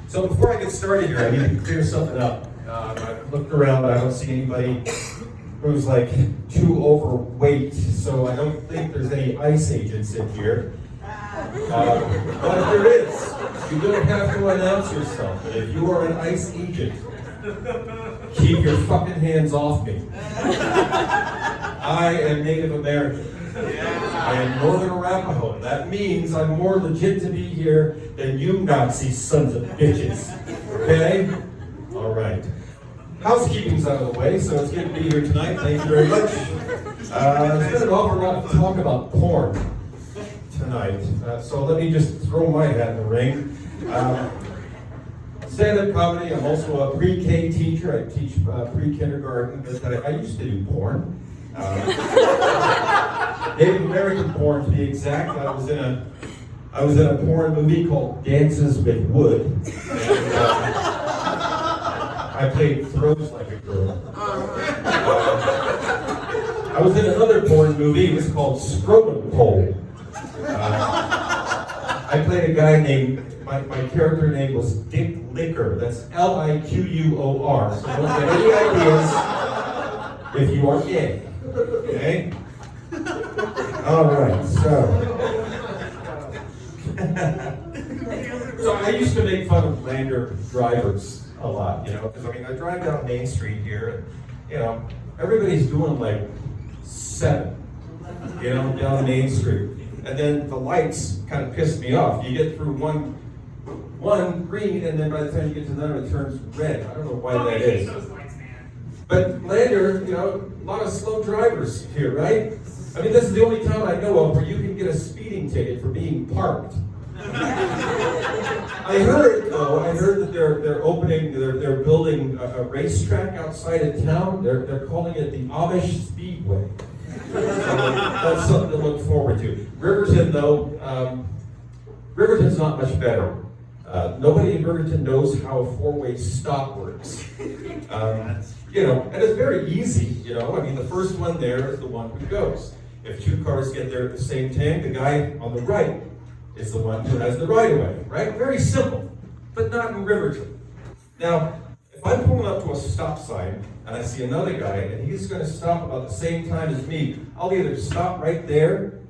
So before I get started here, I need to clear something up. I've looked around, but I don't see anybody who's like too overweight, so I don't think there's any ice agents in here. But if there is, you don't have to announce yourself. And if you are an ice agent, keep your fucking hands off me. I am Native American. I am Northern Arapaho. That means I'm more legit to be here than you Nazi sons of bitches. Okay? All right. Housekeeping's out of the way, so it's good to be here tonight. Thank you very much. There's been an awful lot of talk about porn tonight, so let me just throw my hat in the ring. Stand-up comedy. I'm also a pre-K teacher. I teach pre-kindergarten, but I used to do porn. Native American porn, to be exact. I was in a porn movie called Dances with Wood. And, I played throws like a girl. I was in another porn movie. It was called Scrotum Pole. I played a guy named. My character name was Dick Liquor. That's Liquor. So don't get any ideas if you are gay. Okay? All right, so I used to make fun of Lander drivers a lot, because I drive down Main Street here, and, everybody's doing like 7, down Main Street. And then the lights kind of piss me off. You get through one green, and then by the time you get to another, it turns red. I don't know why that is. But Lander, a lot of slow drivers here, right? I mean, this is the only town I know of where you can get a speeding ticket for being parked. I heard that they're building a racetrack outside of town. They're calling it the Amish Speedway. So that's something to look forward to. Riverton, though, Riverton's not much better. Nobody in Riverton knows how a 4-way stop works. And it's very easy, the first one there is the one who goes. If 2 cars get there at the same time, the guy on the right is the one who has the right-of-way, right? Very simple, but not in Riverton. Now, if I'm pulling up to a stop sign and I see another guy and he's going to stop about the same time as me, I'll either stop right there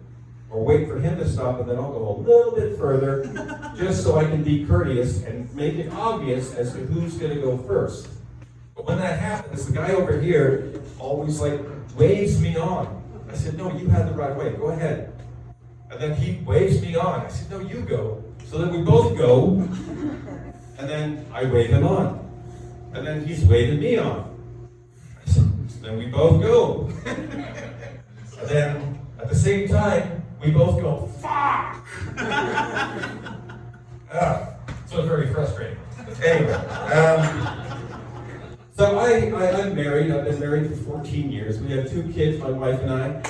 or wait for him to stop, and then I'll go a little bit further just so I can be courteous and make it obvious as to who's going to go first. But when that happens, the guy over here always waves me on. I said, no, you had the right way, go ahead. And then he waves me on. I said, no, you go. So then we both go, and then I wave him on. And then he's waving me on. I said, then we both go. And then at the same time, we both go, fuck! So it's very frustrating. Anyway, so I'm married. I've been married for 14 years. We have 2 kids, my wife and I.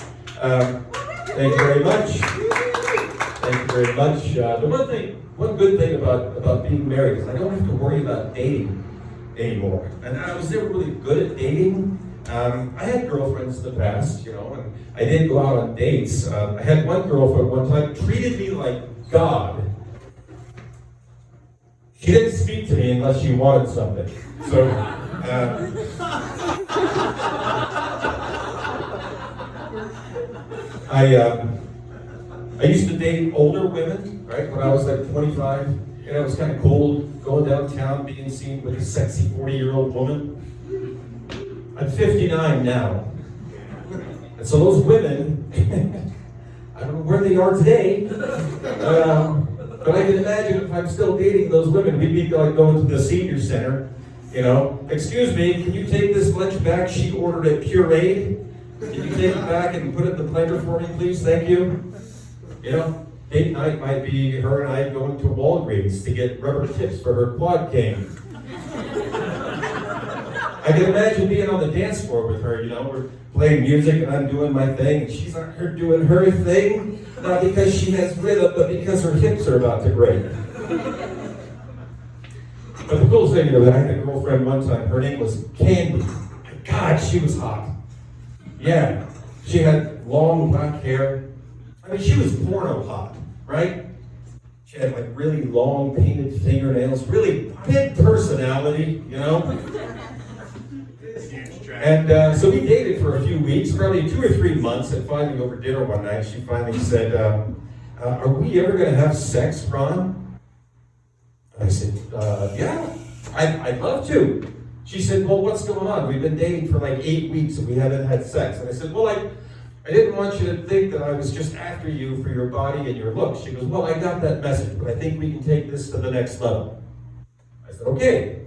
Thank you very much. Thank you very much. The one good thing about being married is I don't have to worry about dating anymore. And I was never really good at dating. I had girlfriends in the past, and I did go out on dates. I had one girlfriend one time treated me like God. She didn't speak to me unless she wanted something. So, I used to date older women, right? When I was like 25, it was kind of cool going downtown, being seen with a sexy 40-year-old woman. I'm 59 now. And so those women, I don't know where they are today, but I can imagine if I'm still dating those women, we'd be like going to the senior center, excuse me, can you take this lunch back? She ordered a pureed. Can you take it back and put it in the blender for me, please? Thank you. Date night might be her and I going to Walgreens to get rubber tips for her quad cane. I can imagine being on the dance floor with her, we're playing music and I'm doing my thing, and she's out here doing her thing, not because she has rhythm, but because her hips are about to break. But the coolest thing, I had a girlfriend one time, her name was Candy. God, she was hot. Yeah, she had long black hair. I mean, she was porno hot, right? She had like really long painted fingernails, really big personality, you know? And so we dated for a few weeks, probably 2 or 3 months, and finally over dinner one night, she finally said, are we ever gonna have sex, Ron? I said, yeah, I'd love to. She said, well, what's going on? We've been dating for like 8 weeks and we haven't had sex. And I said, well, I didn't want you to think that I was just after you for your body and your looks. She goes, well, I got that message, but I think we can take this to the next level. I said, okay.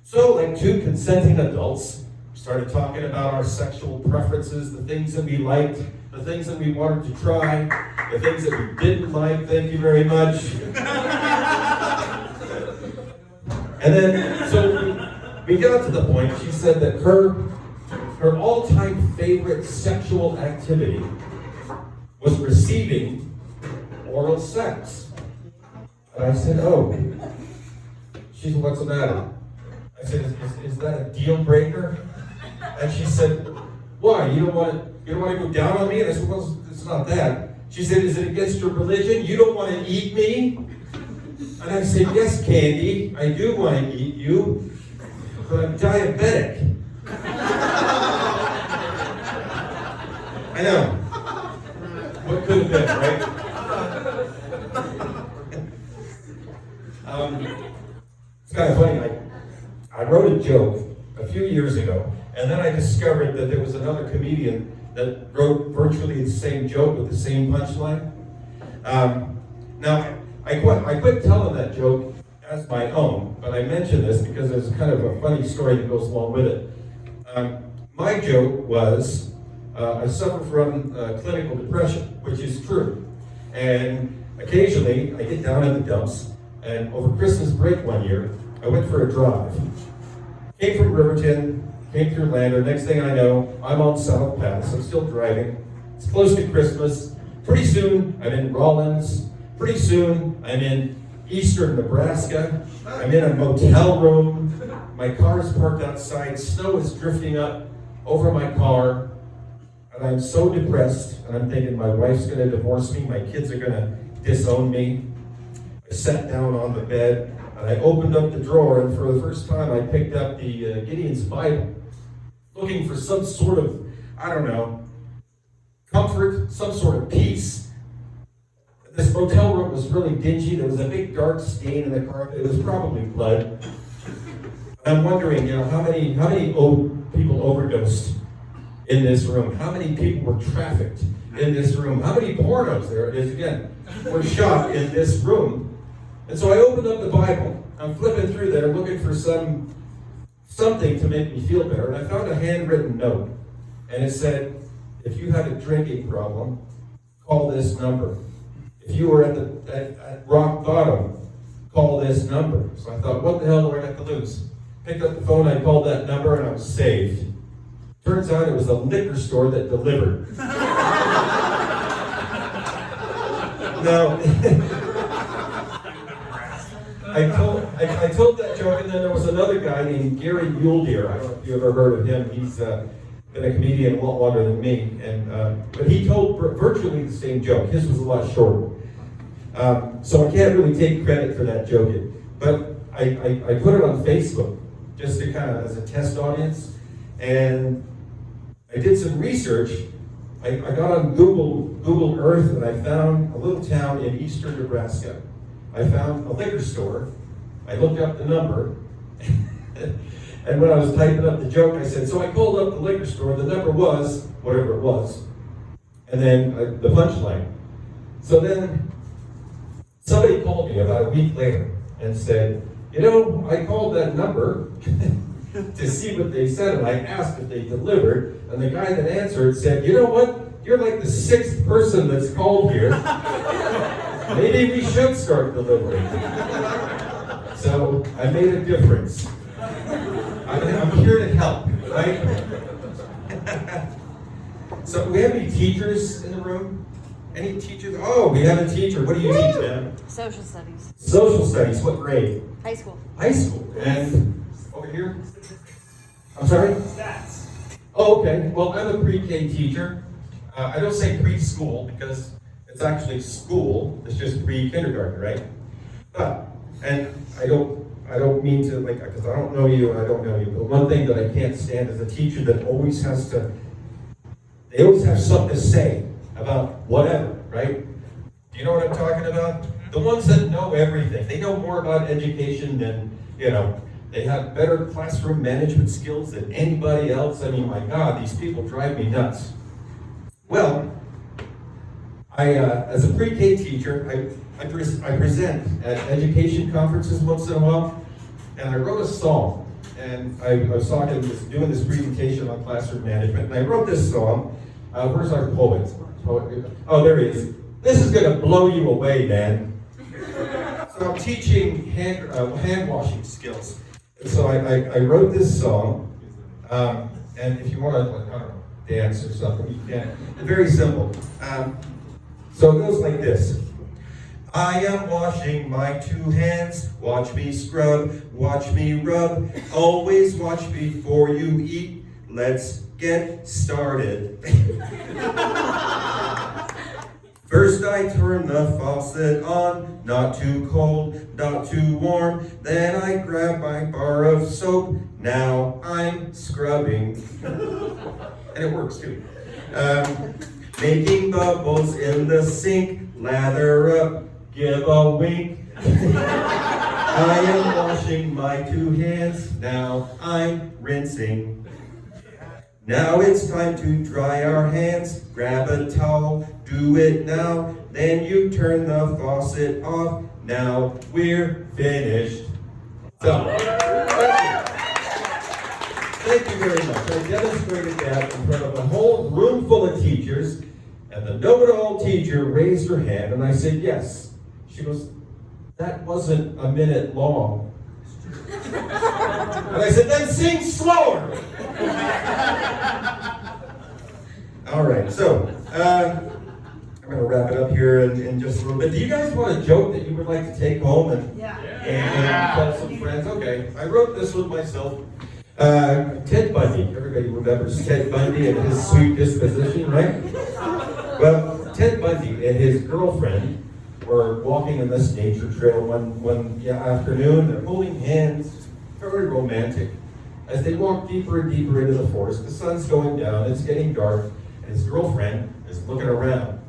So like 2 consenting adults, we started talking about our sexual preferences, the things that we liked, the things that we wanted to try, the things that we didn't like, thank you very much. And then, so we got to the point, she said that her all-time favorite sexual activity was receiving oral sex. And I said, oh. She said, what's the matter? I said, is that a deal breaker? And she said, why? You don't want to go down on me? And I said, well, it's not that. She said, is it against your religion? You don't want to eat me? And I said, yes, Candy, I do want to eat you, but I'm diabetic. I know. What could have been, right? It's kind of funny. I wrote a joke a few years ago, and then I discovered that there was another comedian that wrote virtually the same joke with the same punchline. Now, I quit telling that joke as my own, but I mention this because there's kind of a funny story that goes along with it. My joke was, I suffer from clinical depression, which is true. And occasionally, I get down in the dumps, and over Christmas break one year, I went for a drive. Came from Riverton, came through Lander, next thing I know, I'm on South Pass, I'm still driving. It's close to Christmas. Pretty soon, I'm in Rawlins. Pretty soon, I'm in eastern Nebraska. I'm in a motel room. My car is parked outside. Snow is drifting up over my car. And I'm so depressed. And I'm thinking my wife's going to divorce me. My kids are going to disown me. I sat down on the bed. And I opened up the drawer. And for the first time, I picked up the Gideon's Bible. Looking for some sort of, I don't know, comfort, some sort of peace. This motel room was really dingy. There was a big dark stain in the carpet. It was probably blood. And I'm wondering, how many old people overdosed in this room? How many people were trafficked in this room? How many pornos, there it is again, were shot in this room? And so I opened up the Bible. I'm flipping through there looking for something to make me feel better. And I found a handwritten note. And it said, if you have a drinking problem, call this number. If you were at rock bottom, call this number. So I thought, what the hell do I have to lose? Picked up the phone, I called that number, and I was saved. Turns out it was a liquor store that delivered. Now, I told that joke, and then there was another guy named Gary Muledeer. I don't know if you ever heard of him. He's been a comedian a lot longer than me, but he told virtually the same joke. His was a lot shorter. So I can't really take credit for that joke. But I put it on Facebook just to kind of as a test audience, and I did some research. I got on Google Earth, and I found a little town in eastern Nebraska. I found a liquor store. I looked up the number, and when I was typing up the joke, I said, so I called up the liquor store. The number was whatever it was, and then the punchline. So then somebody called me about a week later and said, I called that number to see what they said, and I asked if they delivered, and the guy that answered said, you know what? You're like the 6th person that's called here. Maybe we should start delivering. So I made a difference. I'm here to help, right? So do we have any teachers in the room? Any teachers? Oh, we have a teacher. What do you teach, man? Social studies. Social studies. What grade? High school. High school. And over here? I'm sorry? Stats. Oh, okay. Well, I'm a pre-K teacher. I don't say preschool because it's actually school. It's just pre-kindergarten, right? And I don't mean to, like, because I don't know you, but one thing that I can't stand is a teacher that they always have something to say about whatever, right? Do you know what I'm talking about? The ones that know everything. They know more about education than, they have better classroom management skills than anybody else. I mean, my God, these people drive me nuts. Well, as a pre-K teacher, I present at education conferences once in a while, and I wrote a song. And I was doing this presentation on classroom management, and I wrote this song. Where's our poet? Oh, there he is. This is going to blow you away, man. So I'm teaching hand washing skills. And so I wrote this song, and if you want to, I don't know, dance or something, you can. It's very simple. So it goes like this. I am washing my 2 hands. Watch me scrub, watch me rub. Always watch before you eat. Let's get started. First I turn the faucet on, not too cold, not too warm. Then I grab my bar of soap, now I'm scrubbing. And it works too. Making bubbles in the sink, lather up, give a wink. I am washing my 2 hands, now I'm rinsing. Now it's time to dry our hands, grab a towel, do it now, then you turn the faucet off, now we're finished. So, thank you very much. I demonstrated that in front of a whole room full of teachers, and the know-it-all teacher raised her hand, and I said, yes. She goes, that wasn't a minute long. And I said, then sing slower. All right, so I'm going to wrap it up here in just a little bit. Do you guys want a joke that you would like to take home and tell some friends? Okay, I wrote this one myself. Ted Bundy. Everybody remembers Ted Bundy and his sweet disposition, right? Well, Ted Bundy and his girlfriend were walking in this nature trail one afternoon. They're holding hands, very romantic. As they walk deeper and deeper into the forest, the sun's going down, it's getting dark, and his girlfriend is looking around.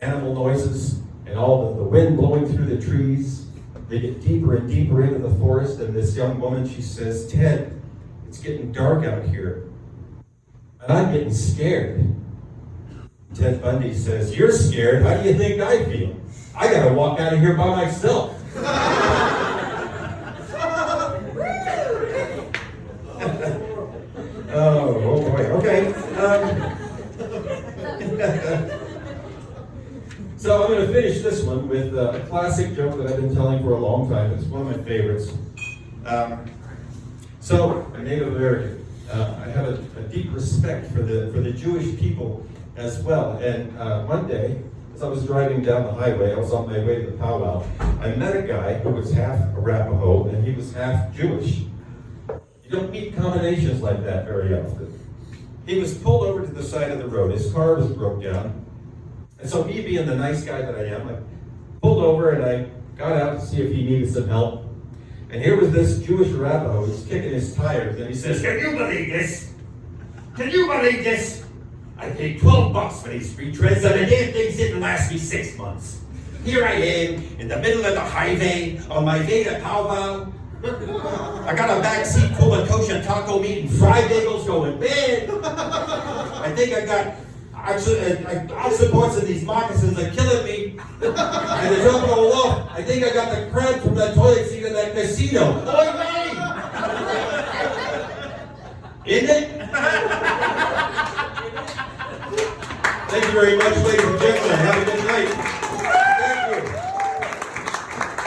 Animal noises and all the wind blowing through the trees. They get deeper and deeper into the forest, and this young woman, she says, Ted, it's getting dark out here, and I'm getting scared. Ted Bundy says, you're scared? How do you think I feel? I gotta walk out of here by myself. Oh boy, okay. So I'm going to finish this one with a classic joke that I've been telling for a long time. It's one of my favorites. So, I'm Native American. I have a deep respect for the Jewish people as well. And one day, as I was driving down the highway, I was on my way to the powwow, I met a guy who was half Arapaho and he was half Jewish. You don't meet combinations like that very often. He was pulled over to the side of the road. His car was broke down. And so me being the nice guy that I am, I pulled over and I got out to see if he needed some help. And here was this Jewish Arapaho who's kicking his tires and he says, can you believe this? Can you believe this? I paid $12 for these retreads and the damn things didn't last me 6 months. Here I am in the middle of the highway on my way to powwow. I got a back seat full of kosher taco meat and fried bagels going bad. I think I got supports in these moccasins are killing me. And the top of the wall, I think I got the crab from that toilet seat in that casino. Oy vey! Isn't it? Thank you very much, ladies and gentlemen. Have a good night.